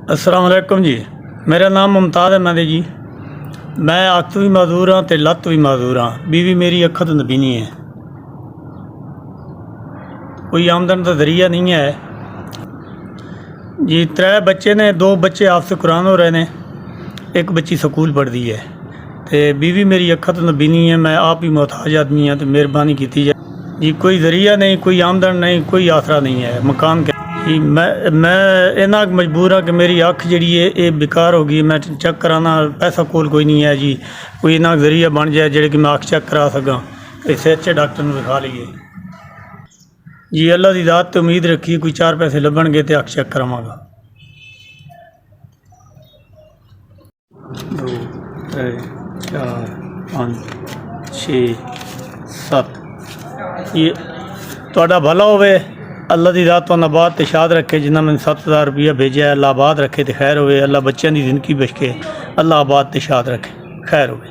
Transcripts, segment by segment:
अस्सलाम वालेकुम जी। मेरा नाम मुमताज़ अहमद है जी। मैं अख भी माजूर हाँ तो लत्त भी माजूर हाँ। बीवी मेरी अखा तो नबीनी है, कोई आमदन का जरिया नहीं है जी। 3 बच्चे ने, 2 बच्चे आपसे कुरान हो रहे ने, एक बच्ची स्कूल पढ़ती है। तो बीवी मेरी अखा तो नबीनी है, मैं आप ही मोहताज आदमी हाँ, तो मेहरबानी की जाए जी। कोई जरिया नहीं, कोई आमदन नहीं, कोई आसरा नहीं है मकान के जी। मैं इन्ना मजबूर हाँ कि मेरी अख जी है ये बेकार हो गई। मैं चेक कराना, पैसा कोल कोई नहीं है जी। कोई इन्ना जरिया बन जाए जेह्ड़े कि मैं अख चेक करा सकां, इसे अच्छे डॉक्टर में दिखा लीए जी। अल्लाह की दात तो उम्मीद रखी, कोई 4 पैसे लभणगे तो अख चेक करावांगा। 2 3 4 5 6 7 ये तुहाडा भला होवे। अल्लाह की दात तो आबाद तो शाद रखे। जिन्हें मैंने 7,000 रुपया भेजा है, अल्लाह आबाद रखे तो खैर होवे। अल्लाह बच्चों की जिंदगी बचके अल्लाह आबाद तो शाद रखे, खैर होवे।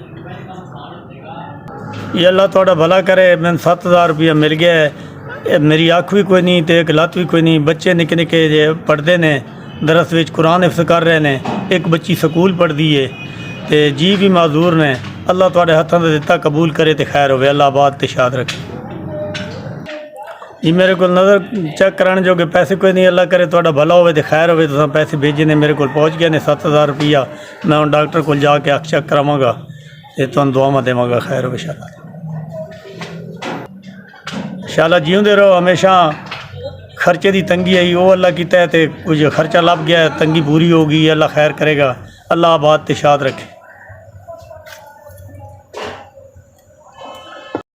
ये अल्लाह तुहाडा भला करे। मैंने 7,000 रुपया मिल गया है। मेरी अख भी कोई नहीं तो एक लत्त भी कोई नहीं। बच्चे निके निके जे पढ़ते हैं, दरस विच कुरान हिफ्ज़ कर रहे हैं। एक बच्ची स्कूल पढ़ती है तो जी भी माजूर ने। अल्लाह तुहाडे हत्थों से दिता कबूल करे तो खैर होवे। अल्लाह आबाद तो शाद रखे जी। मेरे को नज़र चेक कराने जोगे पैसे कोई नहीं। अल्लाह करे तुहाडा भला होवे तो खैर होवे। तुसां पैसे भेजे ने, मेरे को पहुँच गए ने 7,000 रुपया। मैं हुण डॉक्टर को जाके अख चेक करावांगा तो तुहानूं दुआवां देवांगा, खैर होवे इंशाअल्लाह। इंशाअल्लाह जीउंदे रहो हमेशा। खर्चे की तंगी आई वो अल्लाह कीता है तो कुछ खर्चा लभ गया, तंगी पूरी हो गई। अल्लाह खैर करेगा। अल्लाह आबाद ते शाद रखे।